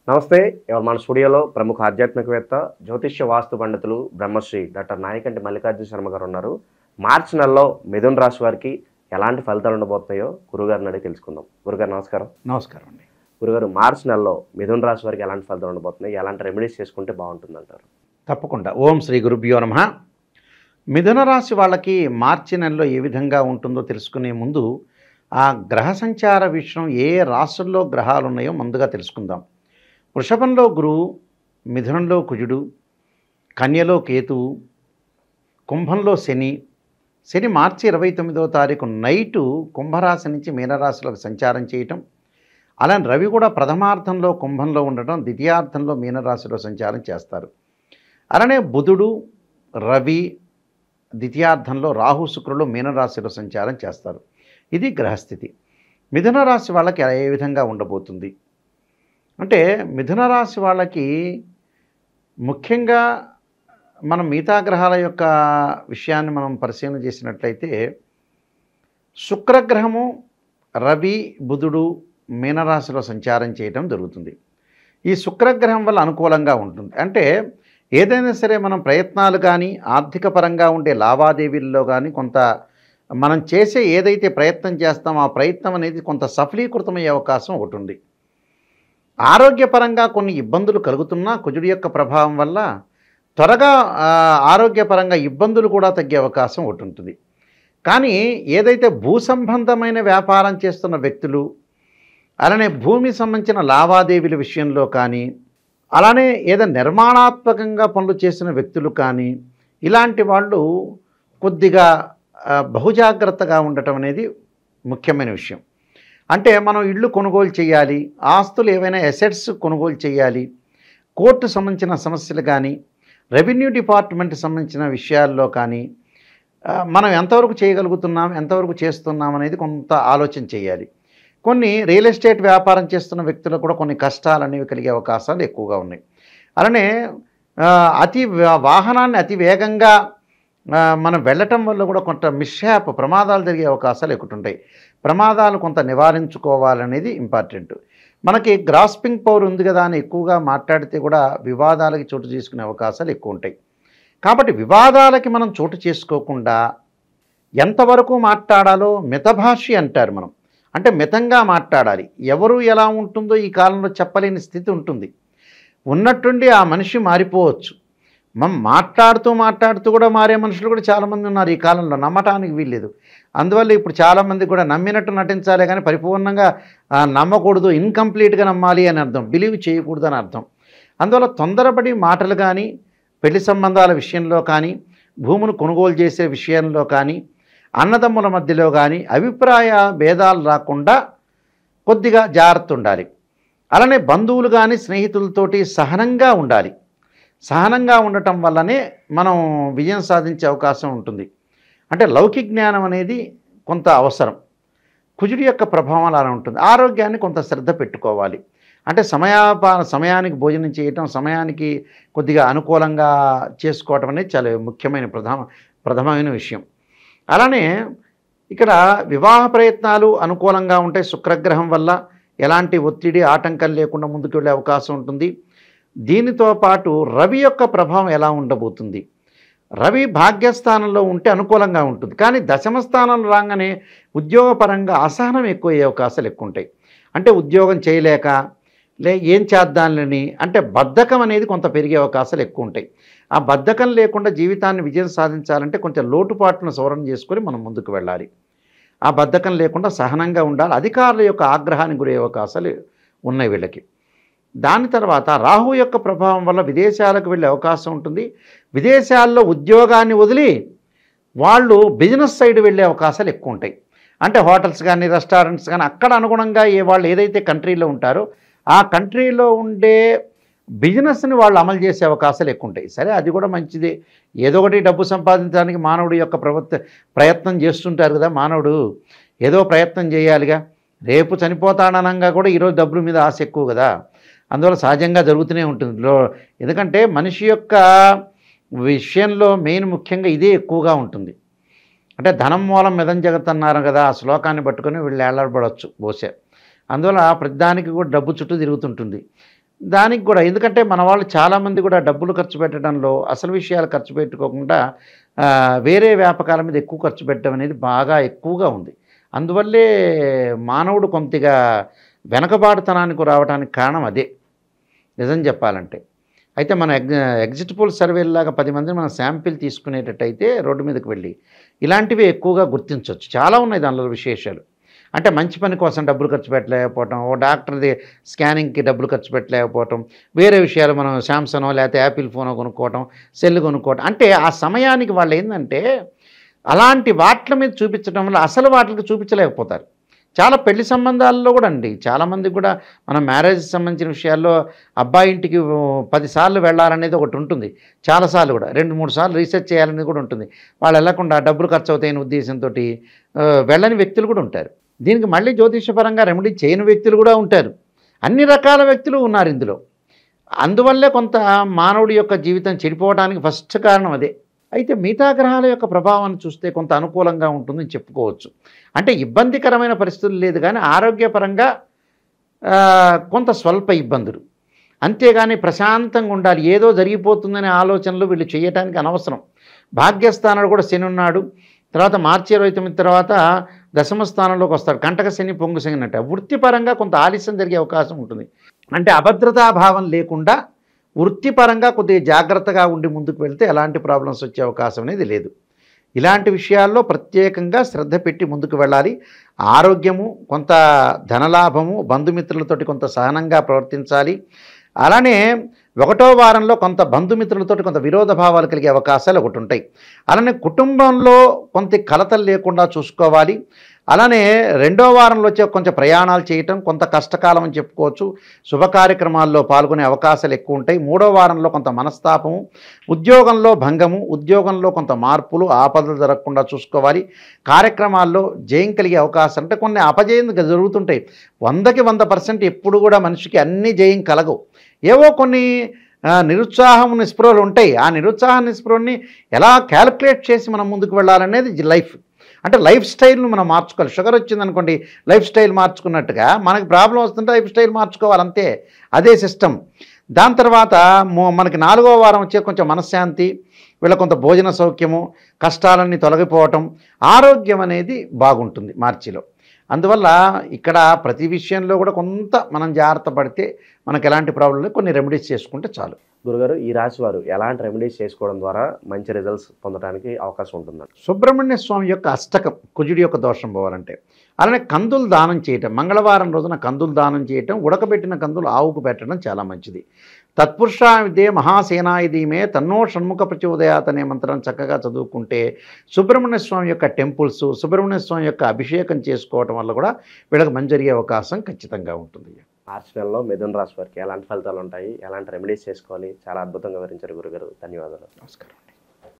నమస్తే. ఇవాళ మన స్టూడియోలో ప్రముఖ ఆధ్యాత్మికవేత్త, జ్యోతిష్య వాస్తు పండితులు బ్రహ్మశ్రీ డాక్టర్ నాయకంటి మల్లికార్జున శర్మ గారు ఉన్నారు. మార్చి నెలలో మిథున రాశి వారికి ఎలాంటి ఫలితాలు ఉండబోతున్నాయో గురుగారిని అడిగి తెలుసుకుందాం. గురుగారు నమస్కారం. నమస్కారం అండి. గురుగారు, మార్చి నెలలో మిథున రాశి వారికి ఎలాంటి ఫలితాలు ఉండబోతున్నాయి, ఎలాంటి రెమెడీస్ చేసుకుంటే బాగుంటుందంటారు? తప్పకుండా. ఓం శ్రీ గురుభ్యో నమః. మిథున రాశి వాళ్ళకి మార్చి నెలలో ఏ విధంగా ఉంటుందో తెలుసుకునే ముందు ఆ గ్రహ సంచార విషయం, ఏ రాశుల్లో గ్రహాలు ఉన్నాయో ముందుగా తెలుసుకుందాం. వృషభంలో గురువు, మిథునంలో కుజుడు, కన్యలో కేతువు, కుంభంలో శని. శని మార్చి 29వ తారీఖు నైటు కుంభరాశి నుంచి మీనరాశిలోకి సంచారం చేయటం. అలానే రవి కూడా ప్రథమార్థంలో కుంభంలో ఉండటం, ద్వితీయార్థంలో మీనరాశిలో సంచారం చేస్తారు. అలానే బుధుడు, రవి ద్వితీయార్థంలో, రాహు శుక్రులు మీనరాశిలో సంచారం చేస్తారు. ఇది గ్రహస్థితి. మిథున రాశి వాళ్ళకి ఏ విధంగా ఉండబోతుంది అంటే, మిథున రాశి వాళ్ళకి ముఖ్యంగా మనం మిగతా గ్రహాల యొక్క విషయాన్ని మనం పరిశీలన చేసినట్లయితే, శుక్రగ్రహము, రవి, బుధుడు మీనరాశిలో సంచారం చేయటం జరుగుతుంది. ఈ శుక్రగ్రహం వల్ల అనుకూలంగా ఉంటుంది. అంటే ఏదైనా సరే మనం ప్రయత్నాలు కానీ, ఆర్థిక పరంగా ఉండే లావాదేవీల్లో కానీ కొంత మనం చేసే ఏదైతే ప్రయత్నం చేస్తామో ఆ ప్రయత్నం అనేది కొంత సఫలీకృతమయ్యే అవకాశం ఒకటి ఉంది. ఆరోగ్యపరంగా కొన్ని ఇబ్బందులు కలుగుతున్నా కుజుడి యొక్క ప్రభావం వల్ల త్వరగా ఆరోగ్యపరంగా ఇబ్బందులు కూడా తగ్గే అవకాశం ఒకటి ఉంటుంది. కానీ ఏదైతే భూ సంబంధమైన వ్యాపారం చేస్తున్న వ్యక్తులు, అలానే భూమి సంబంధించిన లావాదేవీల విషయంలో కానీ, అలానే ఏదైనా నిర్మాణాత్మకంగా పనులు చేసిన వ్యక్తులు కానీ, ఇలాంటి వాళ్ళు కొద్దిగా బహుజాగ్రత్తగా ఉండటం అనేది ముఖ్యమైన విషయం. అంటే మనం ఇళ్ళు కొనుగోలు చేయాలి, ఆస్తులు ఏవైనా అసెట్స్ కొనుగోలు చేయాలి, కోర్టు సంబంధించిన సమస్యలు కానీ, రెవెన్యూ డిపార్ట్మెంట్ సంబంధించిన విషయాల్లో కానీ మనం ఎంతవరకు చేయగలుగుతున్నాం, ఎంతవరకు చేస్తున్నాం అనేది కొంత ఆలోచన చేయాలి. కొన్ని రియల్ ఎస్టేట్ వ్యాపారం చేస్తున్న వ్యక్తులకు కూడా కొన్ని కష్టాలు అనేవి కలిగే అవకాశాలు ఎక్కువగా ఉన్నాయి. అలానే వాహనాన్ని అతి వేగంగా మనం వెళ్ళటం వల్ల కూడా కొంత ప్రమాదాలు జరిగే అవకాశాలు ఎక్కువ ఉంటాయి. ప్రమాదాలు కొంత నివారించుకోవాలనేది ఇంపార్టెంట్. మనకి గ్రాస్పింగ్ పవర్ ఉంది కదా అని ఎక్కువగా మాట్లాడితే కూడా వివాదాలకి చోటు చేసుకునే అవకాశాలు ఎక్కువ ఉంటాయి. కాబట్టి వివాదాలకి మనం చోటు చేసుకోకుండా ఎంతవరకు మాట్లాడాలో మితభాషి అంటారు మనం. అంటే మితంగా మాట్లాడాలి. ఎవరు ఎలా ఉంటుందో ఈ కాలంలో చెప్పలేని స్థితి ఉంటుంది. ఉన్నట్టుండి ఆ మనిషి మారిపోవచ్చు. మనం మాట్లాడుతూ కూడా మారే మనుషులు కూడా చాలామంది ఉన్నారు ఈ కాలంలో. నమ్మటానికి వీల్లేదు. అందువల్ల ఇప్పుడు చాలామంది కూడా నమ్మినట్టు నటించాలి కానీ పరిపూర్ణంగా నమ్మకూడదు, ఇన్కంప్లీట్గా నమ్మాలి అని అర్థం, బిలీవ్ చేయకూడదు అని అర్థం. అందువల్ల తొందరపడి మాటలు కానీ, పెళ్లి సంబంధాల విషయంలో కానీ, భూమును కొనుగోలు చేసే విషయంలో కానీ, అన్నదమ్ముల మధ్యలో కానీ అభిప్రాయ భేదాలు రాకుండా కొద్దిగా జాగ్రత్త ఉండాలి. అలానే బంధువులు కానీ, స్నేహితులతోటి సహనంగా ఉండాలి. సహనంగా ఉండటం వల్లనే మనం విజయం సాధించే అవకాశం ఉంటుంది. అంటే లౌకిక జ్ఞానం అనేది కొంత అవసరం. కుజుడి యొక్క ప్రభావం అలా ఉంటుంది. ఆరోగ్యాన్ని కొంత శ్రద్ధ పెట్టుకోవాలి. అంటే సమయానికి భోజనం చేయటం, సమయానికి కొద్దిగా అనుకూలంగా చేసుకోవటం అనేది చాలా ముఖ్యమైన ప్రధానమైన విషయం. అలానే ఇక్కడ వివాహ ప్రయత్నాలు అనుకూలంగా ఉంటాయి. శుక్రగ్రహం వల్ల ఎలాంటి ఒత్తిడి, ఆటంకం లేకుండా ముందుకు వెళ్ళే అవకాశం ఉంటుంది. దీనితో పాటు రవి యొక్క ప్రభావం ఎలా ఉండబోతుంది? రవి భాగ్యస్థానంలో ఉంటే అనుకూలంగా ఉంటుంది. కానీ దశమ స్థానంలో రాగానే ఉద్యోగపరంగా అసహనం ఎక్కువయ్యే అవకాశాలు ఎక్కువ ఉంటాయి. అంటే ఉద్యోగం చేయలేక ఏం చేద్దాంలని అంటే బద్ధకం అనేది కొంత పెరిగే అవకాశాలు ఎక్కువ ఉంటాయి. ఆ బద్ధకం లేకుండా జీవితాన్ని విజయం సాధించాలంటే కొంచెం లోటుపాట్లను సవరణ చేసుకొని మనం ముందుకు వెళ్ళాలి. ఆ బద్ధకం లేకుండా సహనంగా ఉండాలి. అధికారుల యొక్క ఆగ్రహానికి గురయ్యే అవకాశాలు ఉన్నాయి వీళ్ళకి. దాని తర్వాత రాహు యొక్క ప్రభావం వల్ల విదేశాలకు వెళ్ళే అవకాశం ఉంటుంది. విదేశాల్లో ఉద్యోగాన్ని వదిలి వాళ్ళు బిజినెస్ సైడ్ వెళ్ళే అవకాశాలు ఎక్కువ ఉంటాయి. అంటే హోటల్స్ కానీ, రెస్టారెంట్స్ కానీ అక్కడ అనుగుణంగా వాళ్ళు ఏదైతే కంట్రీలో ఉంటారో ఆ కంట్రీలో ఉండే బిజినెస్ని వాళ్ళు అమలు చేసే అవకాశాలు ఎక్కువ ఉంటాయి. సరే, అది కూడా మంచిదే. ఏదో ఒకటి డబ్బు సంపాదించడానికి మానవుడి యొక్క ప్రయత్నం చేస్తుంటారు కదా. మానవుడు ఏదో ప్రయత్నం చేయాలిగా. రేపు చనిపోతాడనంగా కూడా ఈరోజు డబ్బుల మీద ఆశ ఎక్కువ కదా. అందువల్ల సహజంగా జరుగుతూనే ఉంటుంది. ఎందుకంటే మనిషి యొక్క విషయంలో ముఖ్యంగా ఇదే ఎక్కువగా ఉంటుంది. అంటే ధనం మూలం మిదం జగత్ అన్నారు కదా. ఆ శ్లోకాన్ని పట్టుకొని వీళ్ళు ఏలాడబడవచ్చు బహుశా. అందువల్ల ప్రతిదానికి కూడా డబ్బు చుట్టూ తిరుగుతుంటుంది. దానికి కూడా ఎందుకంటే మన వాళ్ళు చాలామంది కూడా డబ్బులు ఖర్చు పెట్టడంలో అసలు విషయాలు ఖర్చు పెట్టుకోకుండా వేరే వ్యాపకాల మీద ఎక్కువ ఖర్చు పెట్టడం అనేది బాగా ఎక్కువగా ఉంది. అందువల్లే మానవుడు కొద్దిగా వెనకబాటుతనానికి రావడానికి కారణం అదే నిజం చెప్పాలంటే. అయితే మన ఎగ్జిట్ పోల్ సర్వేలాగా 10 మందిని మనం శాంపిల్ తీసుకునేటట్టయితే రోడ్డు మీదకి వెళ్ళి ఇలాంటివి ఎక్కువగా గుర్తించవచ్చు. చాలా ఉన్నాయి దానిలో విశేషాలు. అంటే మంచి పని కోసం డబ్బులు ఖర్చు పెట్టలేకపోవటం, ఓ డాక్టర్ది స్కానింగ్కి డబ్బులు ఖర్చు పెట్టలేకపోవటం, వేరే విషయాలు మనం శాంసంగో లేకపోతే యాపిల్ ఫోనో కొనుక్కోవటం, సెల్ కొనుక్కోవటం. అంటే ఆ సమయానికి వాళ్ళు ఏంటంటే అలాంటి వాట్ల మీద చూపించడం వల్ల అసలు వాటికి చూపించలేకపోతారు. చాలా పెళ్లి సంబంధాల్లో కూడా అండి, చాలామందికి కూడా మన మ్యారేజ్ సంబంధించిన విషయాల్లో అబ్బాయి ఇంటికి 10 సార్లు వెళ్ళాలనేది ఒకటి ఉంటుంది. చాలాసార్లు కూడా 2-3 సార్లు రీసెర్చ్ చేయాలనేది కూడా ఉంటుంది. వాళ్ళు వెళ్లకుండా డబ్బులు ఖర్చు అవుతాయనే ఉద్దేశంతో వెళ్ళని వ్యక్తులు కూడా ఉంటారు. దీనికి మళ్ళీ జ్యోతిషపరంగా రెమెడీ చేయని వ్యక్తులు కూడా ఉంటారు. అన్ని రకాల వ్యక్తులు ఉన్నారు ఇందులో. అందువల్లే కొంత మానవుడి యొక్క జీవితం చెడిపోవడానికి ఫస్ట్ కారణం అదే. అయితే మిగతా గ్రహాల యొక్క ప్రభావాన్ని చూస్తే కొంత అనుకూలంగా ఉంటుందని చెప్పుకోవచ్చు. అంటే ఇబ్బందికరమైన పరిస్థితులు లేదు, కానీ ఆరోగ్యపరంగా కొంత స్వల్ప ఇబ్బందులు. అంతేగాని ప్రశాంతంగా ఉండాలి, ఏదో జరిగిపోతుందనే ఆలోచనలు వీళ్ళు చేయటానికి అనవసరం. భాగ్యస్థానంలో కూడా శని ఉన్నాడు. తర్వాత మార్చి 29 తర్వాత దశమ స్థానంలోకి వస్తాడు. కంటక శని, పొంగు శని అంటే వృత్తిపరంగా కొంత ఆలస్యం జరిగే అవకాశం ఉంటుంది. అంటే అభద్రతాభావం లేకుండా వృత్తిపరంగా కొద్దిగా జాగ్రత్తగా ఉండి ముందుకు వెళ్తే ఎలాంటి ప్రాబ్లమ్స్ వచ్చే అవకాశం అనేది లేదు. ఇలాంటి విషయాల్లో ప్రత్యేకంగా శ్రద్ధ పెట్టి ముందుకు వెళ్ళాలి. ఆరోగ్యము, కొంత ధనలాభము, బంధుమిత్రులతోటి కొంత సహనంగా ప్రవర్తించాలి. అలానే 1వ వారంలో కొంత బంధుమిత్రులతో కొంత విరోధ భావాలు కలిగే అవకాశాలు ఒకటి ఉంటాయి. అలానే కుటుంబంలో కొంత కలతలు లేకుండా చూసుకోవాలి. అలానే 2వ వారంలో వచ్చే కొంచెం ప్రయాణాలు చేయటం కొంత కష్టకాలం అని చెప్పుకోవచ్చు. శుభ కార్యక్రమాల్లో పాల్గొనే అవకాశాలు ఎక్కువ ఉంటాయి. 3వ వారంలో కొంత మనస్తాపము, ఉద్యోగంలో భంగము, ఉద్యోగంలో కొంత మార్పులు, ఆపదలు జరగకుండా చూసుకోవాలి. కార్యక్రమాల్లో జయం కలిగే అవకాశం అంటే కొన్ని అపజయం జరుగుతుంటాయి. 100కి 100% ఎప్పుడు కూడా మనిషికి అన్ని జయం కలగవు. ఏవో కొన్ని నిరుత్సాహం నిస్పృహలు ఉంటాయి. ఆ నిరుత్సాహ నిస్పృహని ఎలా క్యాలిక్యులేట్ చేసి మనం ముందుకు వెళ్ళాలనేది లైఫ్. అంటే లైఫ్ స్టైల్ను మనం మార్చుకోవాలి. షుగర్ వచ్చిందనుకోండి, లైఫ్ స్టైల్ మార్చుకున్నట్టుగా మనకి ప్రాబ్లం వస్తుంటే లైఫ్ స్టైల్ మార్చుకోవాలి, అంతే. అదే సిస్టమ్. దాని తర్వాత మనకి 4వ వారం వచ్చే కొంచెం మనశ్శాంతి, వీళ్ళ కొంత భోజన సౌఖ్యము, కష్టాలన్నీ తొలగిపోవటం, ఆరోగ్యం అనేది బాగుంటుంది మార్చిలో. అందువల్ల ఇక్కడ ప్రతి విషయంలో కూడా కొంత మనం జాగ్రత్త పడితే మనకు ఎలాంటి ప్రాబ్లం లేదు. కొన్ని రెమెడీస్ చేసుకుంటే చాలు. గురుగారు, ఈ రాశి వారు ఎలాంటి రెమెడీస్ చేసుకోవడం ద్వారా మంచి రిజల్ట్స్ పొందడానికి అవకాశం ఉంటుందండి? సుబ్రహ్మణ్య స్వామి యొక్క అష్టకం, కుజుడి యొక్క దోషం పోవాలంటే, అలానే కందులు దానం చేయటం, మంగళవారం రోజున కందులు దానం చేయటం, ఉడకబెట్టిన కందులు ఆవుకు పెట్టడం చాలా మంచిది. తత్పురుషా విద్యే మహాసేనాయుధీమే తన్నో షణ్ముఖ ప్రచోదయాత్ అనే మంత్రం చక్కగా చదువుకుంటే సుబ్రహ్మణ్య స్వామి యొక్క టెంపుల్స్, సుబ్రహ్మణ్య స్వామి యొక్క అభిషేకం చేసుకోవటం వల్ల కూడా వీళ్ళకి మంచి జరిగే అవకాశం ఖచ్చితంగా ఉంటుంది. మార్చి నెలలో మిథున రాశి వారికి ఎలాంటి ఫలితాలు ఉంటాయి, ఎలాంటి రెమెడీస్ చేసుకోవాలి, చాలా అద్భుతంగా వివరించారు గురుగారు. ధన్యవాదాలు. నమస్కారం.